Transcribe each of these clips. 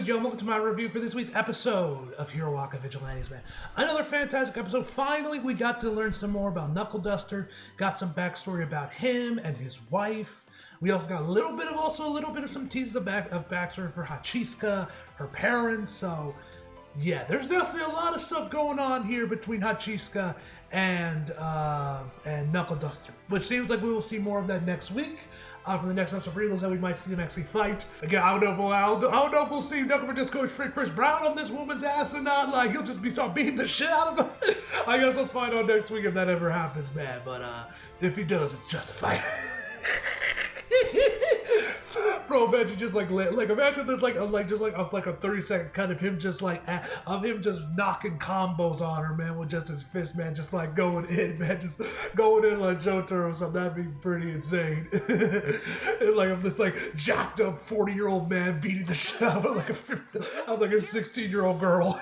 Joe, and welcome to my review for this week's episode of Hero Waka Vigilantes, man. Another fantastic episode. Finally, we got to learn some more about Knuckle Duster, got some backstory about him and his wife. We also got a little bit of some teases of backstory for Hachiska, her parents, so yeah, there's definitely a lot of stuff going on here between Hachiska and Knuckle Duster, which seems like we will see more of that next week. For the next episode, looks like we might see them actually fight. Again, I don't know if we'll see Knuckle just go straight Chris Brown on this woman's ass and not, like, he'll just start beating the shit out of her. I guess we'll find out next week if that ever happens, man, but if he does, it's justified. Bro, imagine just imagine there's like a 30-second cut of him just knocking combos on her, man, with just his fist, man, just like going in, man, just going in like Jotaro or something. That'd be pretty insane. And like if this like jacked up 40-year-old man beating the shit out of like a 16-year-old girl.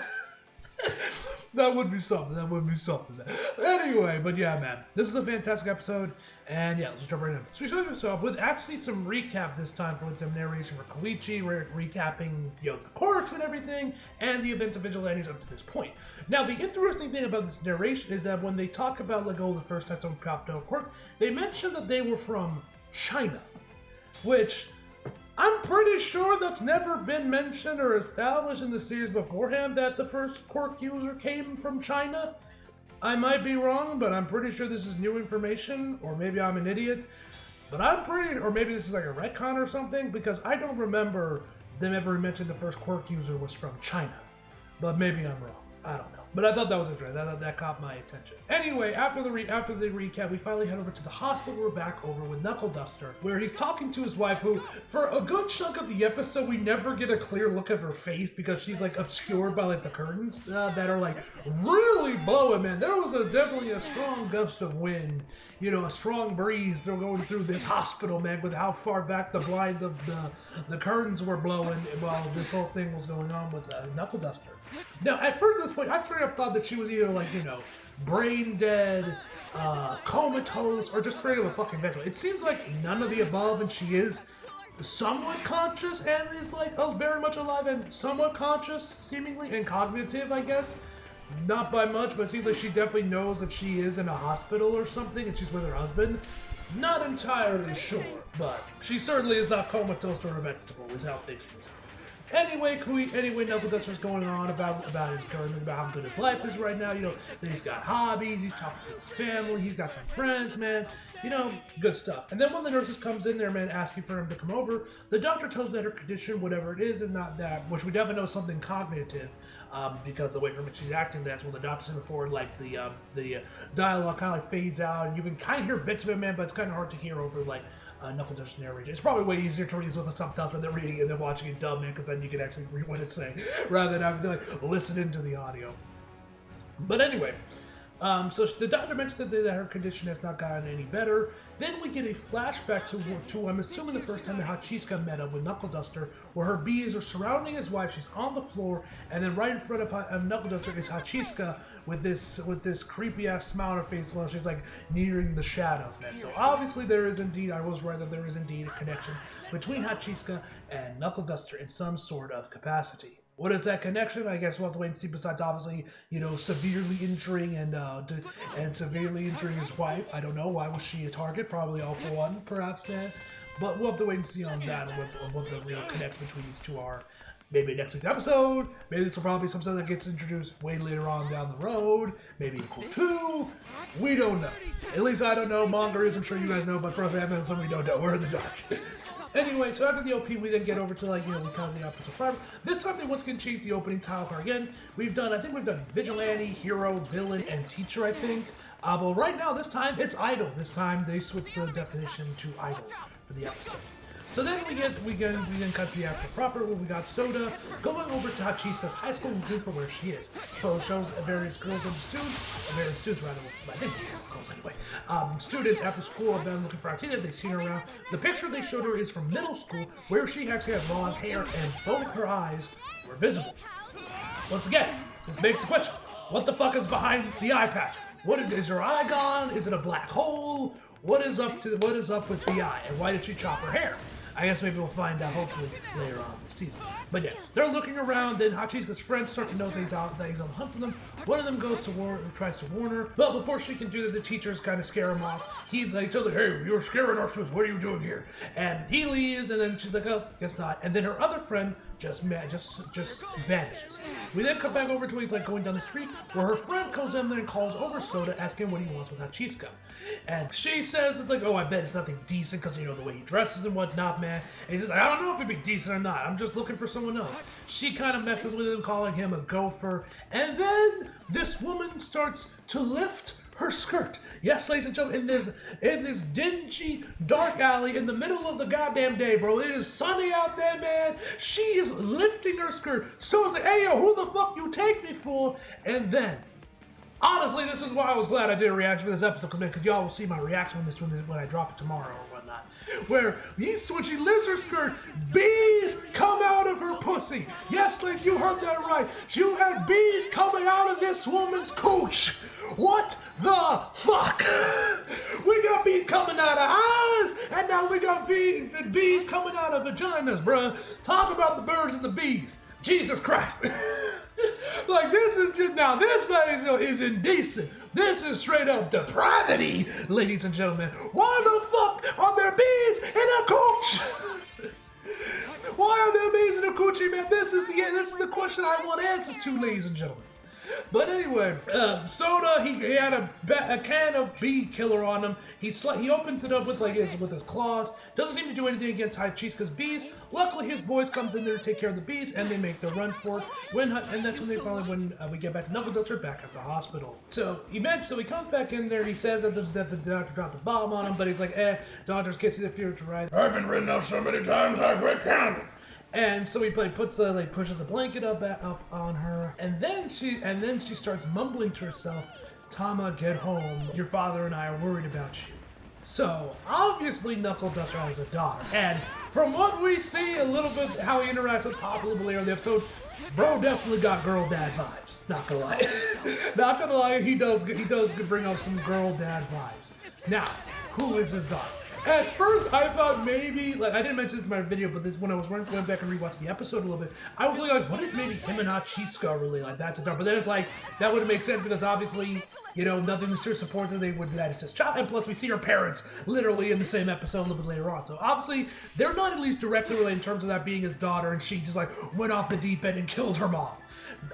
That would be something. Man. Anyway, but yeah, man, this is a fantastic episode, and yeah, let's jump right in. So we started this off with actually some recap this time for the narration for Koichi, recapping, the quirks and everything, and the events of Vigilantes up to this point. Now, the interesting thing about this narration is that when they talk about the first time someone popped out a quirk, they mentioned that they were from China, which I'm pretty sure that's never been mentioned or established in the series beforehand, that the first quirk user came from China. I might be wrong, but I'm pretty sure this is new information, or maybe I'm an idiot. But or maybe this is like a retcon or something, because I don't remember them ever mentioning the first quirk user was from China. But maybe I'm wrong. I don't know. But I thought that was interesting. That caught my attention. Anyway, after the recap, we finally head over to the hospital. We're back over with Knuckle Duster, where he's talking to his wife, who, for a good chunk of the episode, we never get a clear look of her face because she's like obscured by like the curtains that are like really blowing, man. There was definitely a strong gust of wind, a strong breeze going through this hospital, man, with how far back the curtains were blowing while this whole thing was going on with Knuckle Duster. Now, at first at this point, I straight up thought that she was either brain dead, comatose, or just straight up a fucking vegetable. It seems like none of the above, and she is somewhat conscious and is very much alive and somewhat conscious, seemingly, and cognitive, I guess. Not by much, but it seems like she definitely knows that she is in a hospital or something, and she's with her husband. Not entirely sure, but she certainly is not comatose or a vegetable, is how things are. Anyway, Knuckle Duster's going on about his current, about how good his life is right now. That he's got hobbies, he's talking to his family, he's got some friends, man. Good stuff. And then when the nurses comes in there, man, asking for him to come over, the doctor tells that her condition, whatever it is not that, which we definitely know something cognitive, because the way from which she's acting, that's when the doctor's in before, the dialogue kind of fades out, and you can kind of hear bits of it, man, but it's kind of hard to hear over Knuckle Duster's narration. It's probably way easier to read with the subtitles when they're reading it and then watching it dub, man, because then you can actually read what it's saying rather than having to listen to the audio. But anyway, so the doctor mentioned that her condition has not gotten any better. Then we get a flashback to I'm assuming the first time that Hachiska met up with Knuckle Duster, where her bees are surrounding his wife. She's on the floor, and then right in front of Knuckle Duster is Hachiska with this creepy ass smile on her face. While she's nearing the shadows, man. So obviously there is indeed, I was right that there is indeed a connection between Hachiska and Knuckle Duster in some sort of capacity. What is that connection? I guess we'll have to wait and see. Besides, obviously, severely injuring and severely injuring his wife. I don't know. Why was she a target? Probably all for one, perhaps, man. But we'll have to wait and see on that and what the real connection between these two are. Maybe next week's episode. Maybe this will probably be something that gets introduced way later on down the road. Maybe equal 2. We don't know. At least I don't know. Manga is, I'm sure you guys know, but for us, I have something we don't know. We're in the dark. Anyway, so after the OP, we then get over to, we kind of the opposite part. This time, they once again change the opening title card again. I think we've done Vigilante, Hero, Villain, and Teacher, I think. But right now, this time, it's Idol. This time, they switch the definition to Idol for the episode. So then we then cut to the actual proper, where we got Soda going over to Hachiska's high school looking for where she is. Photo shows various girls and students, I think it's girls anyway. Students after school have been looking for Hachiska. They've seen her around. The picture they showed her is from middle school, where she actually had long hair and both her eyes were visible. Once again, this begs the question: what the fuck is behind the eye patch? Is her eye gone? Is it a black hole? What is up with the eye, and why did she chop her hair? I guess maybe we'll find out hopefully later on this season. But yeah, they're looking around, then Hachisuka's friends start to notice that he's on the hunt for them. One of them tries to warn her, but before she can do that, the teachers kind of scare him off. He tells her, hey, you're scaring our students, what are you doing here? And he leaves, and then she's like, oh, guess not. And then her other friend just vanishes. We then come back over to he's like going down the street, where her friend comes in there and calls over Soda, asking what he wants with Hachisuka. And she says, it's like, oh, I bet it's nothing decent, because you know the way he dresses and whatnot, man. And he says, I don't know if it'd be decent or not, I'm just looking for someone else. She kind of messes with him, calling him a gopher, and then this woman starts to lift her skirt. Yes, ladies and gentlemen, in this dingy, dark alley in the middle of the goddamn day, bro. It is sunny out there, man. She is lifting her skirt. So it's like, hey, yo, who the fuck you take me for? And then, honestly, this is why I was glad I did a reaction for this episode, because y'all will see my reaction when I drop it tomorrow or whatnot. Where when she lifts her skirt, bees come out of her pussy. Yes, Link, you heard that right. You had bees coming out of this woman's cooch. What the fuck? We got bees coming out of eyes, and now we got bees coming out of vaginas, bruh. Talk about the birds and the bees. Jesus Christ. Like, this is just, now this, ladies and gentlemen, is indecent. This is straight up depravity, ladies and gentlemen. Why the fuck are there bees in a cooch? Why are there bees in a coochie, man? This is the question I want answers to, ladies and gentlemen. But anyway, Soda, he had a can of bee killer on him. He opens it up with his claws. Doesn't seem to do anything against Hachisuka's bees. Luckily, his boys comes in there to take care of the bees, and they make the run for it. And that's when we get back to Knuckle Duster back at the hospital. So he comes back in there. He says that the doctor dropped a bomb on him, but he's like, doctors can't see the future, right? I've been written out so many times I quit counting. And so he pushes the blanket up on her, and then she starts mumbling to herself, Tama, get home. Your father and I are worried about you. So obviously Knuckle Duster has a daughter, and from what we see a little bit how he interacts with Pop a little bit later in the episode, bro definitely got girl dad vibes. Not gonna lie, not gonna lie, he does bring out some girl dad vibes. Now, who is his daughter? At first, I thought maybe, like, I didn't mention this in my video, but when I was going back and rewatch the episode a little bit, I was like, what if maybe him and Hachisuka really, like, that's a daughter? But then it's like, that wouldn't make sense because obviously, you know, nothing to support that they would that is his child, and plus we see her parents literally in the same episode a little bit later on. So obviously, they're not at least directly related in terms of that being his daughter, and she just, like, went off the deep end and killed her mom.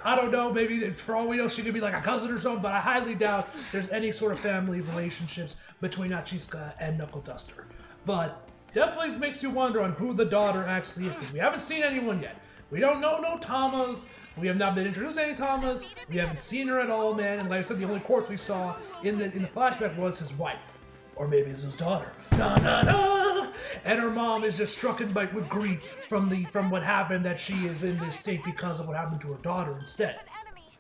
I don't know, maybe for all we know she could be like a cousin or something, but I highly doubt there's any sort of family relationships between Hachisuka and Knuckle Duster. But definitely makes you wonder on who the daughter actually is, because we haven't seen anyone yet. We don't know no Tamas. We have not been introduced to any Tamas. We haven't seen her at all, man. And like I said, the only corpse we saw in the flashback was his wife, or maybe it's his daughter. Da-da-da! And her mom is just stricken with grief from what happened, that she is in this state because of what happened to her daughter instead.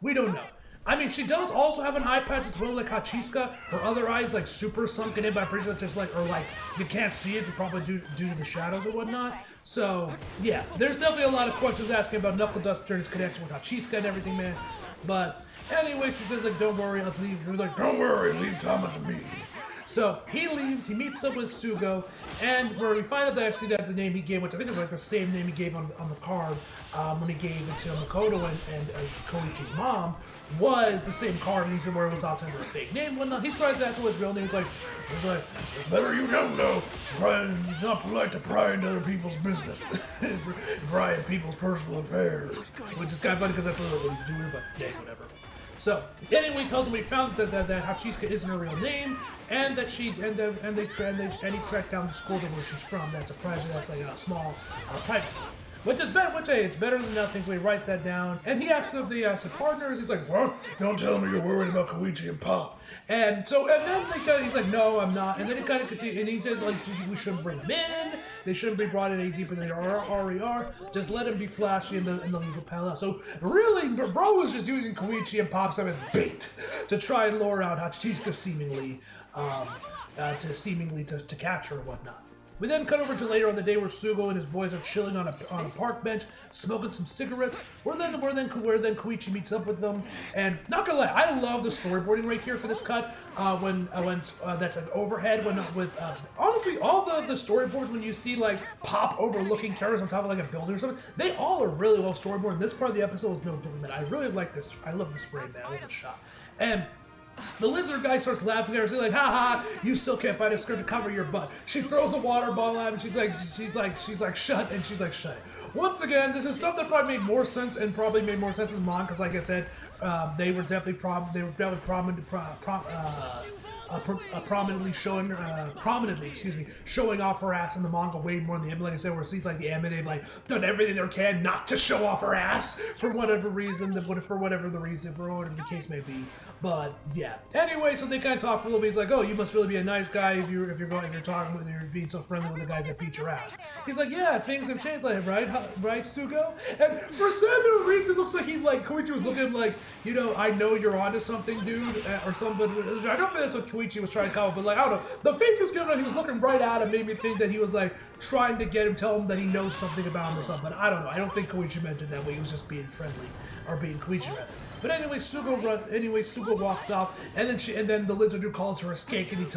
We don't know. I mean, she does also have an eye patch as well, like Hachisuka. Her other eye's like super sunken in, but I'm pretty sure it's just like, or like, you can't see it, probably due to the shadows or whatnot. So, yeah, there's definitely a lot of questions asking about Knuckle Duster and his connection with Hachisuka and everything, man. But, anyway, she says, like, don't worry, I'll leave. We're like, don't worry, leave Tama to me. So he leaves, he meets up with Sugo, and where we find out that actually that the name he gave, which I think is like the same name he gave on the card when he gave it to Makoto and Koichi's mom, was the same card, and he said where it was also under a fake name. Well, no, he tries to ask what his real name is. He's like, better you don't know. Brian, it's not polite to pry into other people's business, pry into people's personal affairs, which is kind of funny because that's a little what he's doing, but yeah, whatever. So anyway, he tells him he found that Hachisuka isn't her real name, and that he tracked down the school where she's from. That's like a small private school. Which is better, it's better than nothing, so he writes that down. And he asks if they ask the partners, he's like, what? Don't tell me you're worried about Koichi and Pop. And then he's like, no, I'm not. And then it kind of continues, and he says, like, we shouldn't bring them in. They shouldn't be brought in any deeper than they already are. Just let them be flashy and they'll leave a pal out. So really, bro was just using Koichi and Pop as bait to try and lure out Hachisuka seemingly to catch her and whatnot. We then cut over to later on the day where Sugo and his boys are chilling on a park bench, smoking some cigarettes. Where then Koichi meets up with them. And not gonna lie, I love the storyboarding right here for this cut. When that's an overhead. Honestly, all the storyboards when you see like Pop overlooking characters on top of like a building or something, they all are really well storyboarded. This part of the episode is no different. I really like this. I love this frame, man. I love this shot. And the lizard guy starts laughing at her, like, "Ha ha! You still can't find a skirt to cover your butt." She throws a water bottle at him, and she's like, "Shut!" And she's like, "Shut it." Once again, this is stuff that probably made more sense in the manga, because, like I said, they were definitely prominently showing off her ass in the manga way more than the anime. Like I said, where it seems like the anime, they've like done everything they can not to show off her ass for whatever the case may be. But yeah. Anyway, so they kind of talk for a little bit. He's like, "Oh, you must really be a nice guy if you're being so friendly with the guys that beat your ass." He's like, "Yeah, things have changed, like, right, Sugo?" And for some reason, it looks like Koichi was looking at him like, "I know you're onto something, dude," or something. I don't think that's what Koichi was trying to call, but like, I don't know. The face he was giving him, he was looking right at him, made me think that he was like trying to tell him that he knows something about him or something. But I don't know. I don't think Koichi meant it that way. He was just being friendly, or being Koichi rather. But anyway, Sugo walks off, and then the lizard dude calls her a skink, and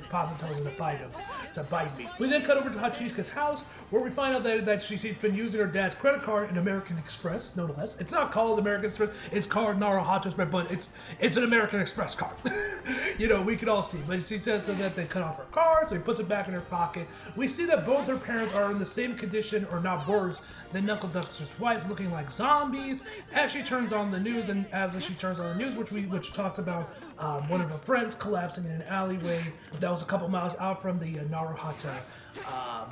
Papa tells her to bite me. We then cut over to Hachika's house, where we find out that she's been using her dad's credit card in American Express, nonetheless. It's not called American Express, it's called Naruhodo Express, but it's an American Express card. We could all see. But she says that they cut off her card, so he puts it back in her pocket. We see that both her parents are in the same condition, or not worse, than Knuckle Duster's wife, looking like zombies, as she turns on the news, which talks about one of her friends collapsing in an alleyway that was a couple miles out from the Naruhodo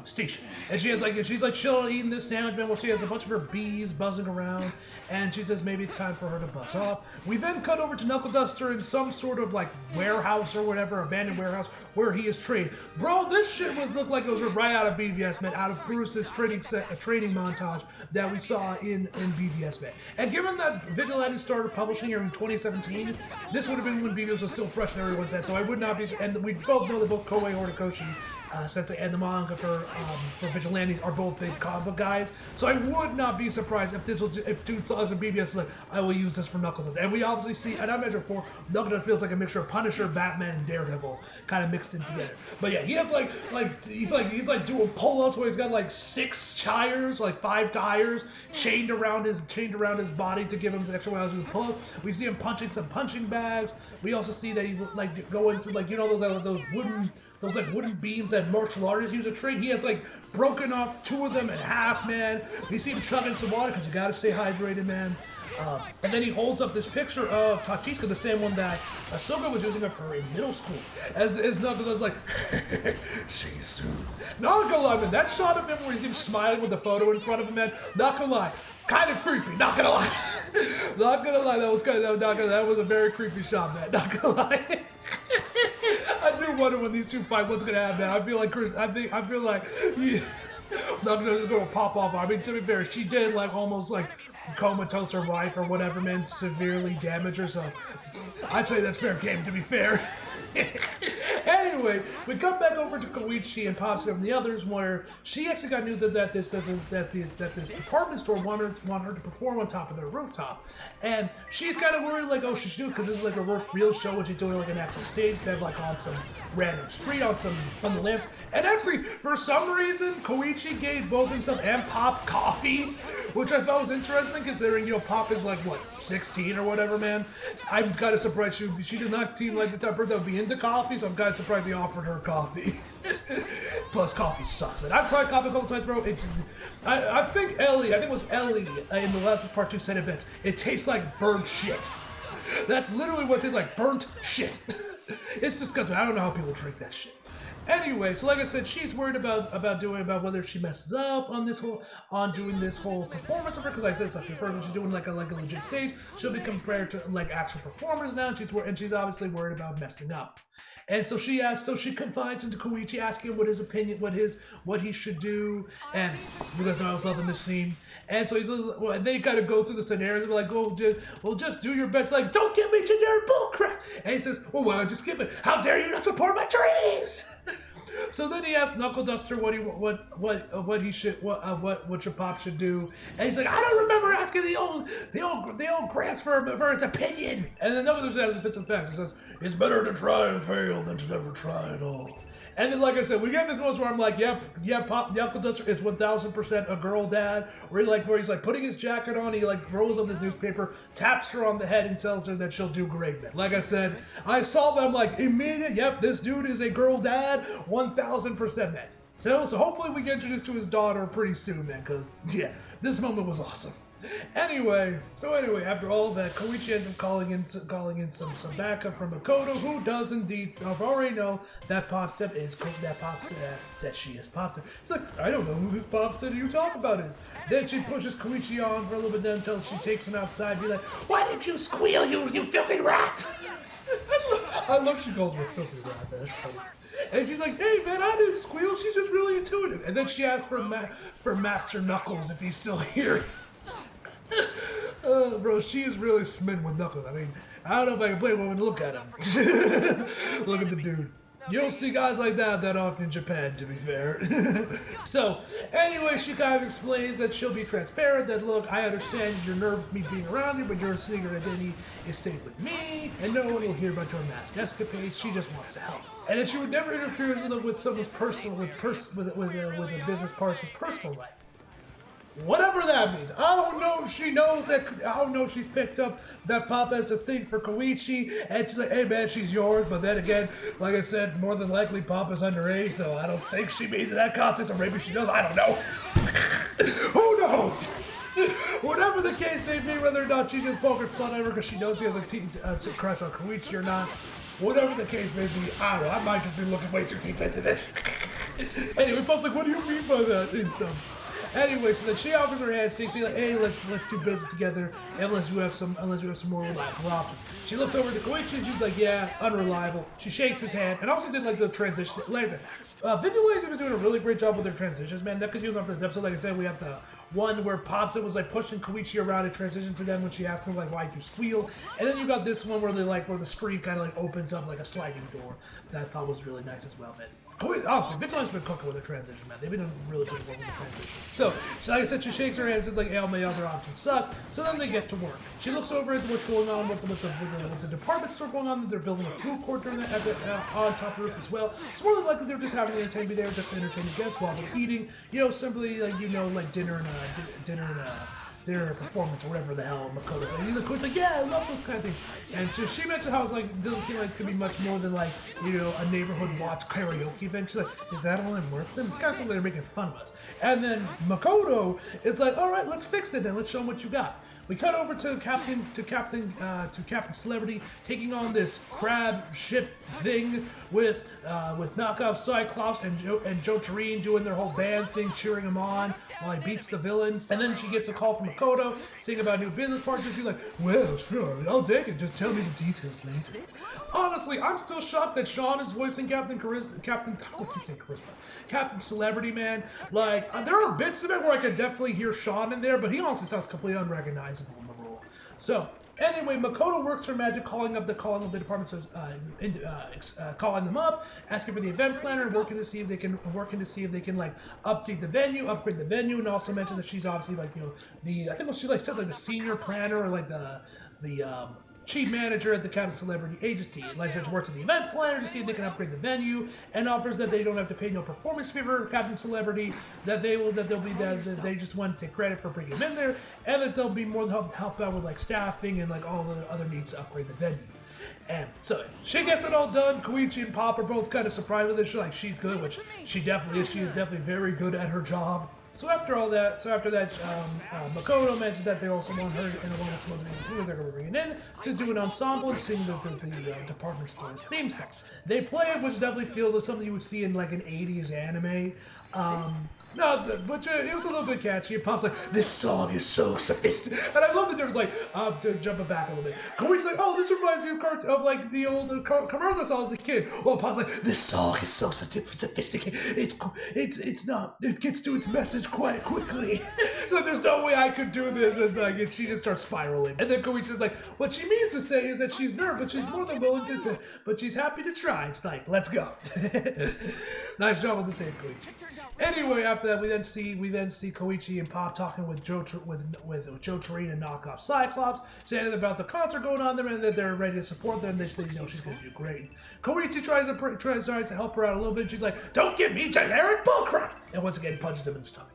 station. And she's like chilling, eating this sandwich, man, while she has a bunch of her bees buzzing around, and she says maybe it's time for her to buzz off. We then cut over to Knuckle Duster in some sort of like warehouse or whatever, abandoned warehouse, where he is trained. Bro, this shit looked like it was right out of BVS, man, out of Bruce's training montage that we saw in BVS, man. And given that Vigilantes started publishing here in 2017, this would have been when BVS was still fresh in everyone's head, so I would not be, and we both know that both Koei Horikoshi Sensei and the manga for Vigilantes are both big comic book guys, so I would not be surprised if dude saw this in BBS like, "I will use this for Knuckle Duster." And we obviously see, and I mentioned before, Knuckle Duster feels like a mixture of Punisher, Batman, and Daredevil kind of mixed in together. But yeah, he has he's doing pull-ups where he's got like 5 tires chained around his body to give him the extra miles to pull up. We see him punching some punching bags. We also see that he's like going through those wooden beams that martial artists use to train. He has like broken off 2 of them in half, man. We see him chugging some water because you gotta stay hydrated, man. And then he holds up this picture of Tachika, the same one that Ahsoka was using of her in middle school. As Knuckles was like, "See you soon." Not gonna lie, man, that shot of him where he's smiling with the photo in front of him, man, not gonna lie, kind of creepy, not gonna lie. Not gonna lie, that was a very creepy shot, man, not gonna lie. I do wonder when these two fight, what's gonna happen. I feel like Knuckles is gonna pop off. I mean, to be fair, she did almost comatose her wife or whatever, man, severely damage her, so I'd say that's fair game, to be fair. Anyway, we come back over to Koichi and Pops and the others, where she actually got news that this department store want her to perform on top of their rooftop, and she's kind of worried, like, oh, she should do it because this is like a real show, when she's doing like an actual stage instead of on some random street on the lamps. And actually, for some reason, Koichi gave both himself and Pop coffee, which I thought was interesting, considering Pop is 16 or whatever, man. I'm kind of surprised she does not seem like the type of person that would be into coffee, so I'm kind of surprised he offered her coffee. Plus, coffee sucks, man. I've tried coffee a couple times, bro. I think it was Ellie in the last part 2 said it best. It tastes like burnt shit. That's literally what it tastes like, burnt shit. It's disgusting. I don't know how people drink that shit. Anyway, so like I said, she's worried about whether she messes up on doing this whole performance of her, because like I said, stuff first when she's doing like a legit stage, she'll be compared to actual performers now, and she's obviously worried about messing up. And so she confides into Koichi, asking him what his opinion, what he should do, and you guys know I was loving this scene. And so they kind of go through the scenarios, and be like, just do your best, like, don't give me generic bullcrap. And he says, well, why don't you skip it? How dare you not support my dreams? So then he asked Knuckle Duster what he should what your pop should do, and he's like, I don't remember asking the old Grass for his opinion. And then Knuckle Duster has a bit of facts. He says it's better to try and fail than to never try at all. And then, like I said, we get this moment where I'm like, yep, Pop Knuckle Duster is 1000% a girl dad. Where he's like putting his jacket on, he like rolls up this newspaper, taps her on the head, and tells her that she'll do great, man. Like I said, I saw them like immediate. Yep, this dude is a girl dad, 1000%, man. So hopefully we get introduced to his daughter pretty soon, man. Cause yeah, this moment was awesome. Anyway, after all of that, Koichi ends up calling in some backup from Makoto, who does indeed already know that Popstep is that she is Popstep. She's like, I don't know who this Popstep you talk about it. Then she pushes Koichi on for a little bit then until she takes him outside and be like, why did you squeal, you filthy rat? I love she calls her a filthy rat, that's funny. And she's like, hey man, I didn't squeal, she's just really intuitive. And then she asks for Master Knuckles if he's still here. Bro, she is really smitten with Knuckles. I mean, I don't know if I can play one and look at him. Look at the dude. You don't see guys like that often in Japan, to be fair. So, anyway, she kind of explains that she'll be transparent, that, look, I understand you're nervous with me being around you, but your secret identity is safe with me, and no one will hear about your mask escapades. She just wants to help. And that she would never interfere with someone's with a business partner's personal life. Whatever that means. I don't know if she knows that. I don't know if she's picked up that Pop has a thing for Koichi, and she's like, hey man, she's yours. But then again, like I said, more than likely Pop is underage, so I don't think she means in that context, or maybe she does. I don't know. Who knows? Whatever the case may be, whether or not she's just poking fun at her because she knows she has a crush on Koichi or not, whatever the case may be, I don't know. I might just be looking way too deep into this. Anyway, Pop's like, what do you mean by that? In some. Anyway, so then she offers her hand. She's like, "Hey, let's do business together, unless you have some more reliable options." She looks over to Koichi and she's like, "Yeah, unreliable." She shakes his hand and also did like the transition. Vigilantes have been doing a really great job with their transitions, man. That could use on for this episode. Like I said, we have the one where Popsa was like pushing Koichi around and transition to them when she asked him like, "Why'd you squeal?" And then you got this one where where the screen kind of like opens up like a sliding door. That I thought was really nice as well, man. Obviously, Vigilantes been cooking with their transition, man. They've been doing really good work with the transition. So, like I said, she shakes her hand and says, like, hey, all my other options suck. So then they get to work. She looks over at what's going on with the department store going on. They're building a food court on top of the roof as well. So more than likely, they're just having the entertainment be there, just to entertain the guests while they're eating. You know, simply, like, like dinner and a performance or whatever the hell Makoto's like. He's like, yeah, I love those kind of things. And so she mentioned how it's like, it doesn't seem like it's gonna be much more than like, a neighborhood watch karaoke event. She's like, is that all I'm worth? Then it's kind of something they're making fun of us. And then Makoto is like, all right, let's fix it then. Let's show them what you got. We cut over to Captain Celebrity taking on this crab ship thing with knockoff Cyclops and Joe Tureen doing their whole band thing, cheering him on while he beats the villain. And then she gets a call from Makoto saying about new business partners. She's like, well, sure, I'll take it. Just tell me the details later. Honestly, I'm still shocked that Sean is voicing Captain Celebrity, man. Like, there are bits of it where I could definitely hear Sean in there, but he honestly sounds completely unrecognizable in the role. So, anyway, Makoto works her magic, calling of the department, so calling them up, asking for the event planner, and working to see if they can like update the venue, upgrade the venue, and also mention that she's obviously like I think she like said like the senior planner or like the chief manager at the Captain Celebrity Agency. Like said, works with the event planner to see if they can upgrade the venue, and offers that they don't have to pay no performance fee for Captain Celebrity, that they just want to take credit for bringing him in there, and that they'll be more than help out with like staffing and like all the other needs to upgrade the venue. And so she gets it all done. Koichi and Pop are both kind of surprised with it. She's like, she's good, which she definitely is. She is definitely very good at her job. So after that, Makoto mentions that they also want her and along with some other people they're going to bring it in to do an ensemble and sing the department store's theme song. They play it, which definitely feels like something you would see in like an 80s anime. No, but it was a little bit catchy. And Pop's like, this song is so sophisticated. And I love that there was like, jumping back a little bit. Koichi's like, oh, this reminds me of like the old commercials I saw as a kid. Well, Pop's like, this song is so sophisticated. It's not, it gets to its message quite quickly. So there's no way I could do this. And she just starts spiraling. And then Koichi's like, what she means to say is that she's nervous, but she's more than willing to but she's happy to try. It's like, let's go. Nice job on the save, Koichi. Anyway, after that, we then see Koichi and Pop talking with Joe Torino and Knockoff Cyclops, saying about the concert going on there and that they're ready to support them. They know she's going to do great. Koichi tries to help her out a little bit. She's like, "Don't give me generic bullcrap!" And once again, punches him in the stomach.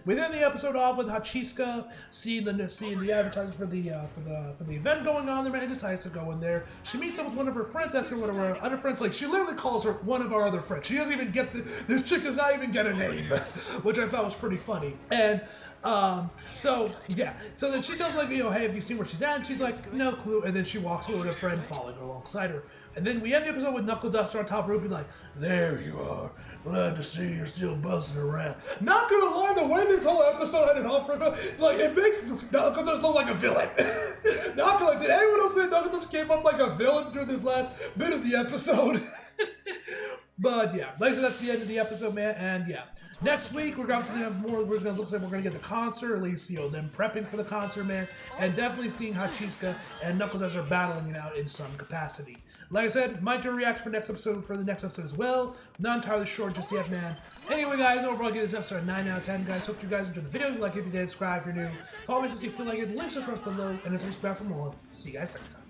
We end the episode off with Hachiska seeing the advertisement for the event going on there, and decides to go in there. She meets up with one of her friends, asking one of her other friends, like she literally calls her one of our other friends. She doesn't even get this chick does not even get a name, which I thought was pretty funny. And so then she tells like, hey, have you seen where she's at? And she's like, no clue. And then she walks away with her friend following alongside her. And then we end the episode with Knuckle Duster on top of Ruby like, there you are. Glad to see you're still buzzing around. Not gonna lie, the way this whole episode had it on for like it makes Knuckle Duster look like a villain. Not gonna lie, did anyone else think Knuckle Duster came up like a villain through this last bit of the episode? But yeah, like I said, that's the end of the episode, man. And yeah, next week we're going to have more. Looks like we're gonna get the concert, at least them prepping for the concert, man, and definitely seeing Hachiska and Knuckle Duster battling it out in some capacity. Like I said, might do a reaction for the next episode as well. Not entirely sure just yet, man. Anyway, guys, overall, I give this episode a 9 out of 10, guys. Hope you guys enjoyed the video. If you like it, if you did, subscribe if you're new. Follow me if you feel like it. Links are below, and it's subscribe for more. See you guys next time.